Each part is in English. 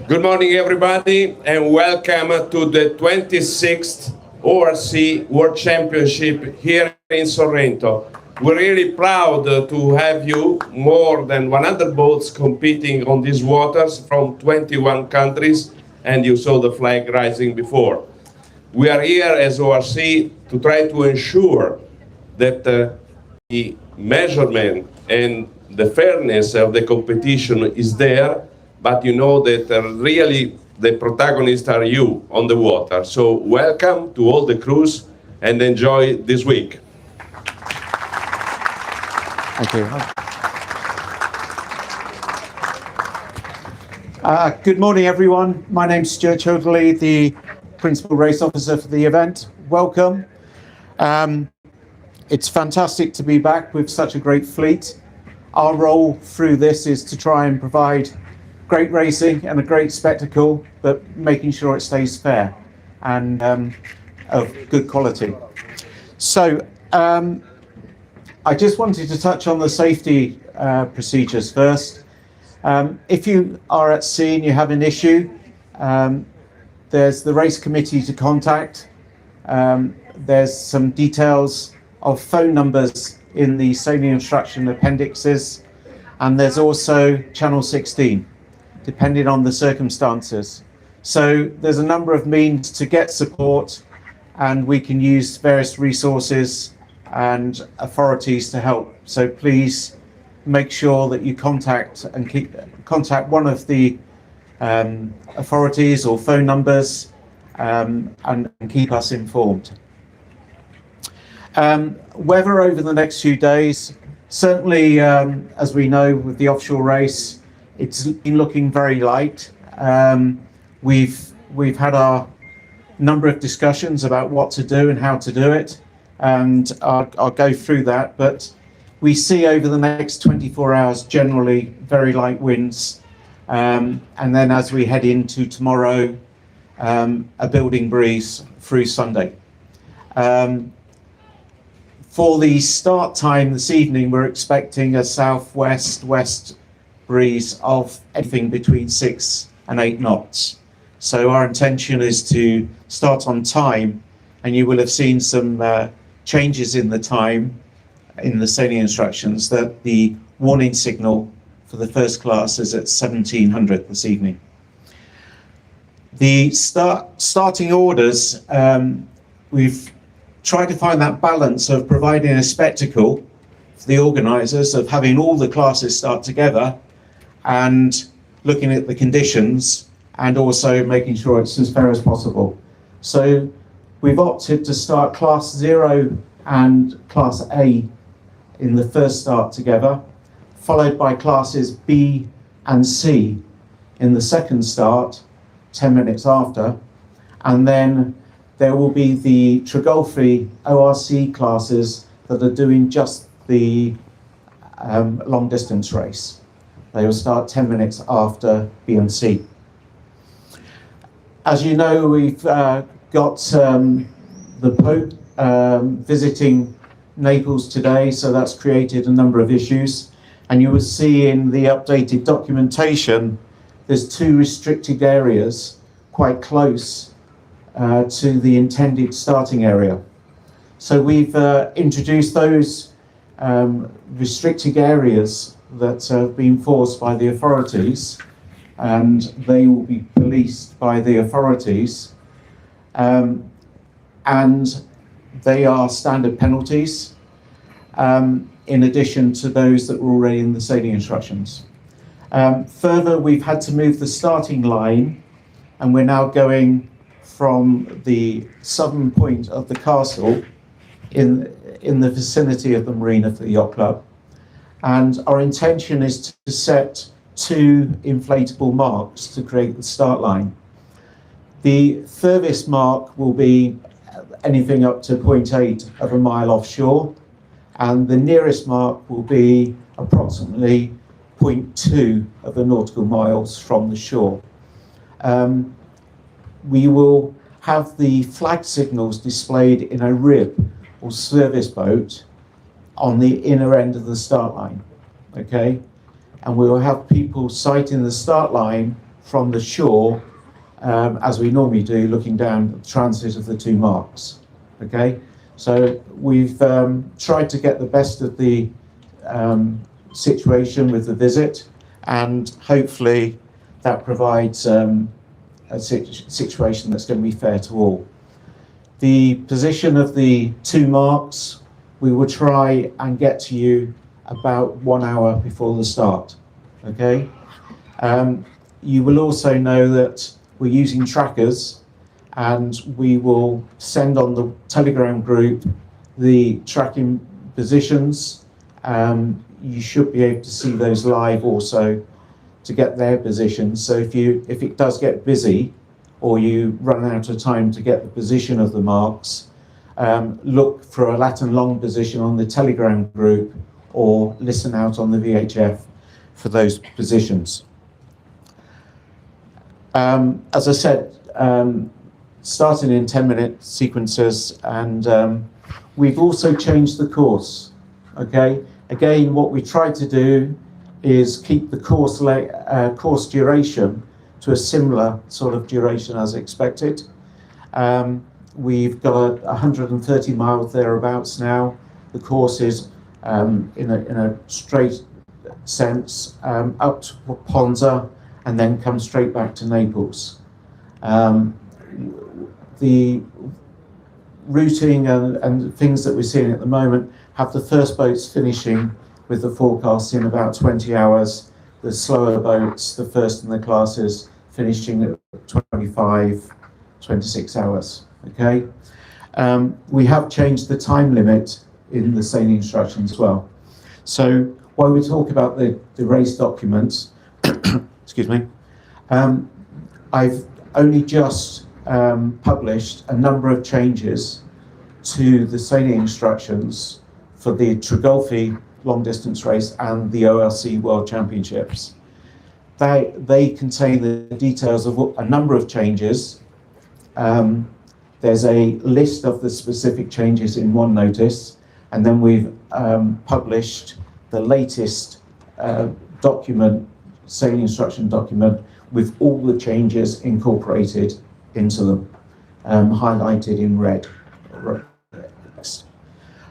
Good morning, everybody, and welcome to the 26th ORC World Championship here in Sorrento. We're really proud to have you, more than 100 boats competing on these waters from 21 countries, and you saw the flag rising before. We are here as ORC to try to ensure that the measurement and the fairness of the competition is there, but you know that really the protagonists are you on the water. So welcome to all the crews and enjoy this week. Thank you. Good morning, everyone. My name's Stuart Childerley, the Principal Race Officer for the event. Welcome. It's fantastic to be back with such a great fleet. Our role through this is to try and provide great racing and a great spectacle, but making sure it stays fair and of good quality. So I just wanted to touch on the safety procedures first. If you are at sea and you have an issue, there's the race committee to contact. There's some details of phone numbers in the sailing instruction appendixes, and there's also channel 16, depending on the circumstances. So there's a number of means to get support, and we can use various resources and authorities to help. So please make sure that you contact one of the authorities or phone numbers and keep us informed. Weather over the next few days, certainly as we know with the offshore race, it's been looking very light. We've had our number of discussions about what to do and how to do it, and I'll go through that, but we see over the next 24 hours generally very light winds, and then as we head into tomorrow, a building breeze through Sunday. For the start time this evening, we're expecting a southwest-west breeze of anything between 6 and 8 knots. So our intention is to start on time, and you will have seen some changes in the time in the sailing instructions that the warning signal for the first class is at 1700 this evening. The starting orders, we've tried to find that balance of providing a spectacle for the organisers, of having all the classes start together and looking at the conditions and also making sure it's as fair as possible. So we've opted to start Class 0 and Class A in the first start together, followed by Classes B and C in the second start, 10 minutes after, and then there will be the Golfi ORC classes that are doing just the long distance race. They will start 10 minutes after B and C. As you know, we've got the Pope visiting Naples today, so that's created a number of issues. And you will see in the updated documentation, there's 2 restricted areas quite close to the intended starting area. So we've introduced those restricted areas that have been forced by the authorities, and they will be policed by the authorities, and they are standard penalties in addition to those that were already in the sailing instructions. Further, we've had to move the starting line, and we're now going from the southern point of the castle in the vicinity of the marina for the yacht club. And our intention is to set 2 inflatable marks to create the start line. The furthest mark will be anything up to 0.8 of a mile offshore, and the nearest mark will be approximately 0.2 of the nautical miles from the shore. We will have the flag signals displayed in a rib or service boat on the inner end of the start line, okay? And we will have people sighting the start line from the shore, as we normally do, looking down the transit of the two marks. Okay, so we've tried to get the best of the situation with the visit, and hopefully that provides a situation that's going to be fair to all. The position of the two marks, we will try and get to you about 1 hour before the start. Okay. You will also know that we're using trackers, and we will send on the Telegram group the tracking positions. You should be able to see those live also to get their positions. So if it does get busy or you run out of time to get the position of the marks, look for a lat and long position on the Telegram group or listen out on the VHF for those positions. As I said, starting in 10-minute sequences, and we've also changed the course. Okay, again, what we try to do is keep the course duration to a similar sort of duration as expected. We've got 130 miles thereabouts now. The course is in a straight sense up to Ponza and then come straight back to Naples. The routing and things that we're seeing at the moment have the first boats finishing with the forecast in about 20 hours, the slower boats, the first in the classes, finishing at 25, 26 hours, okay? We have changed the time limit in the sailing instructions as well. So while we talk about the race documents, excuse me, I've only just published a number of changes to the sailing instructions for the Golfi long distance race and the OLC World Championships. They contain the details of a number of changes. There's a list of the specific changes in one notice, and then we've published the latest document, sailing instruction document, with all the changes incorporated into them, highlighted in red.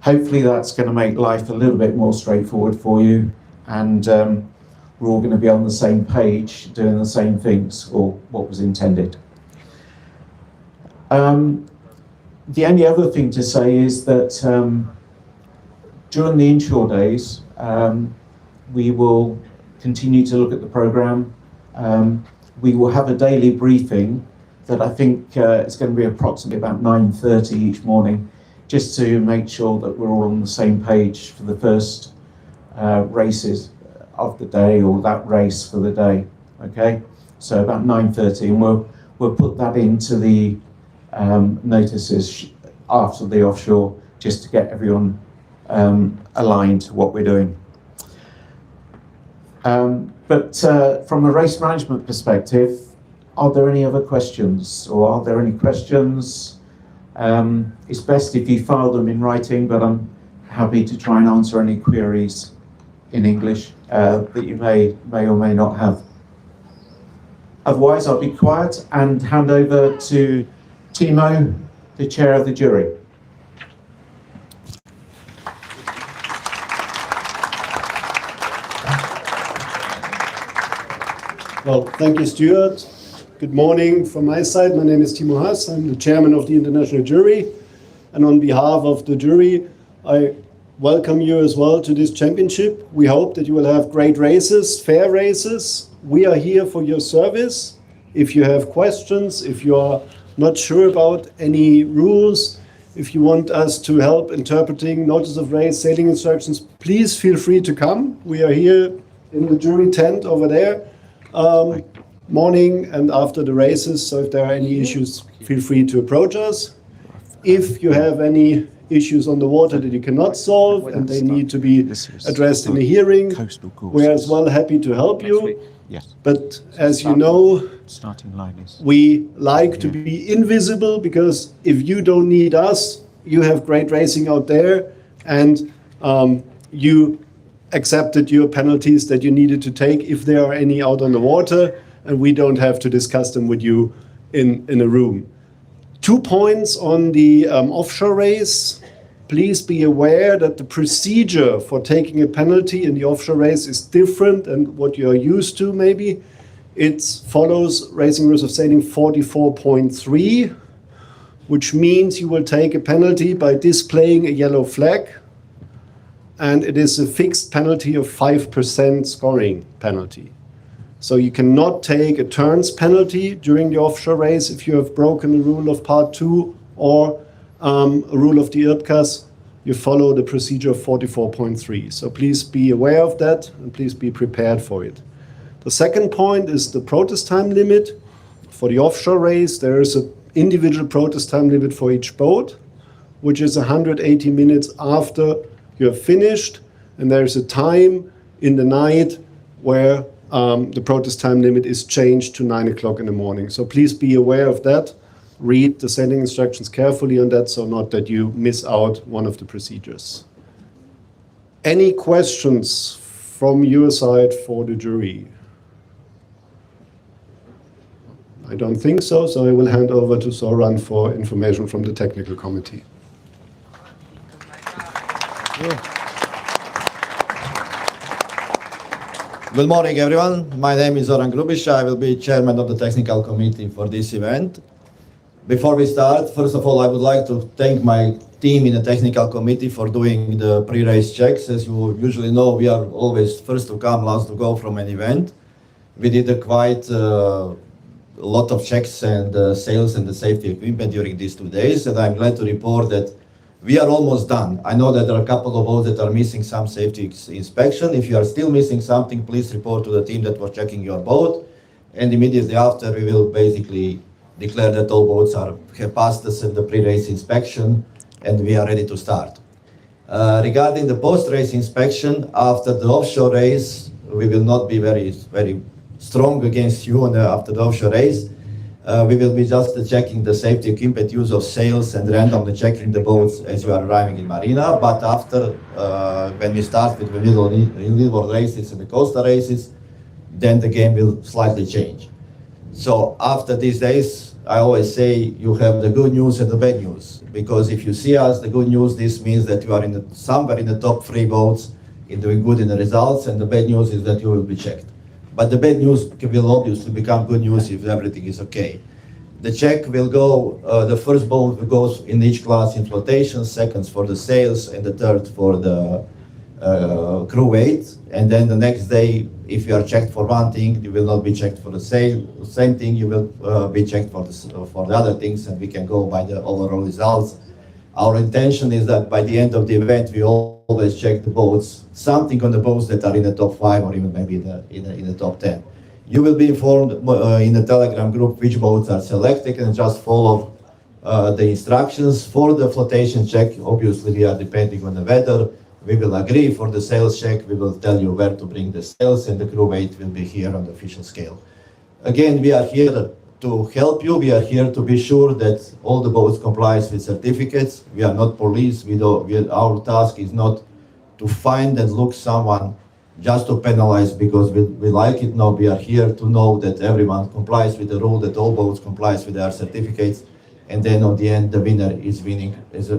Hopefully that's going to make life a little bit more straightforward for you, and we're all going to be on the same page, doing the same things, or what was intended. The only other thing to say is that during the inshore days, we will continue to look at the programme. We will have a daily briefing that I think is going to be approximately about 9:30 each morning, just to make sure that we're all on the same page for the first races of the day, or that race for the day. Okay, so about 9:30, and we'll put that into the notices after the offshore, just to get everyone aligned to what we're doing. But from a race management perspective, are there any other questions, or are there any questions? It's best if you file them in writing, but I'm happy to try and answer any queries in English that you may or may not have. Otherwise, I'll be quiet and hand over to Timo, the chair of the jury. Well, thank you, Stuart. Good morning from my side. My name is Timo Haas. I'm the chairman of the international jury. And on behalf of the jury, I welcome you as well to this championship. We hope that you will have great races, fair races. We are here for your service. If you have questions, if you are not sure about any rules, if you want us to help interpreting notice of race, sailing instructions, please feel free to come. We are here in the jury tent over there, morning and after the races. So if there are any issues, feel free to approach us. If you have any issues on the water that you cannot solve and they need to be addressed in a hearing, we're as well happy to help you. But as you know, we like to be invisible, because if you don't need us, you have great racing out there, and you accepted your penalties that you needed to take if there are any out on the water. and we don't have to discuss them with you in a room. 2 points on the offshore race. Please be aware that the procedure for taking a penalty in the offshore race is different than what you're used to maybe. It follows Racing Rules of Sailing 44.3, which means you will take a penalty by displaying a yellow flag, and it is a fixed penalty of 5% scoring penalty. So you cannot take a turns penalty during the offshore race if you have broken the rule of part 2 or a rule of the IRPCAS. You follow the procedure of 44.3. So please be aware of that and please be prepared for it. The second point is the protest time limit. For the offshore race, there is an individual protest time limit for each boat, which is 180 minutes after you have finished. And there is a time in the night where the protest time limit is changed to 9 o'clock in the morning. So please be aware of that. Read the sailing instructions carefully on that, so not that you miss out one of the procedures. Any questions from your side for the jury? I don't think so, so I will hand over to Soran for information from the technical committee. Good morning, everyone. My name is Zoran Grubiša. I will be chairman of the technical committee for this event. Before we start, first of all, I would like to thank my team in the technical committee for doing the pre-race checks. As you usually know, we are always first to come, last to go from an event. We did a quite lot of checks and sales and the safety equipment during these 2 days, and I'm glad to report that we are almost done. I know that there are a couple of boats that are missing some safety inspection. If you are still missing something, please report to the team that was checking your boat, and immediately after we will basically declare that all boats have passed the pre-race inspection and we are ready to start. Regarding the post-race inspection, after the offshore race, we will not be very strong against you after the offshore race. We will be just checking the safety equipment, use of sails, and randomly checking the boats as you are arriving in marina. But after, when we start with the wheelboard races and the coastal races, then the game will slightly change. So after these days, I always say you have the good news and the bad news. Because if you see us, the good news, this means that you are somewhere in the top 3 boats in doing good in the results, and the bad news is that you will be checked. But the bad news will obviously become good news if everything is okay. The check will go, the first boat goes in each class in flotation, seconds for the sails, and the third for the crew weight. And then the next day, if you are checked for one thing, you will not be checked for the same thing, you will be checked for the other things, and we can go by the overall results. Our intention is that by the end of the event, we always check the boats, something on the boats that are in the top 5 or even maybe in the top 10. You will be informed in the Telegram group which boats are selected, and just follow the instructions. For the flotation check, obviously we are depending on the weather. We will agree for the sails check, we will tell you where to bring the sails, and the crew weight will be here on the official scale. Again, we are here to help you. We are here to be sure that all the boats complies with certificates. We are not police. Our task is not to find and look someone just to penalize because we like it. No, we are here to know that everyone complies with the rule, that all boats complies with their certificates, and then on the end, the winner is winning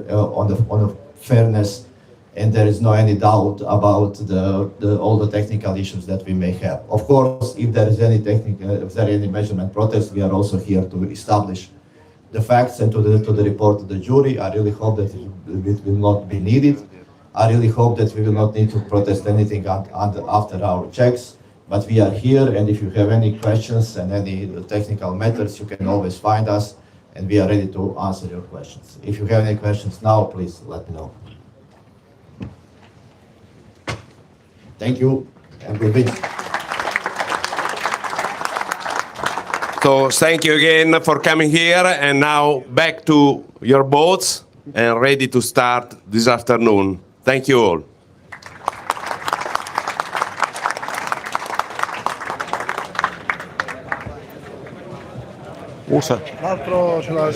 on the fairness, and there is no any doubt about all the technical issues that we may have. Of course, if there is any measurement protest, we are also here to establish the facts and to the report to the jury. I really hope that it will not be needed. I really hope that we will not need to protest anything after our checks. But we are here, and if you have any questions and any technical matters, you can always find us, and we are ready to answer your questions. If you have any questions now, please let me know. Thank you, and good business. So thank you again for coming here, and now back to your boats and ready to start this afternoon. Thank you all. Water. L'altro ce l'ha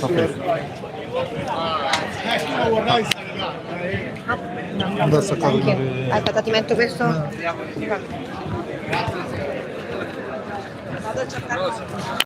Aspetta, ti metto questo.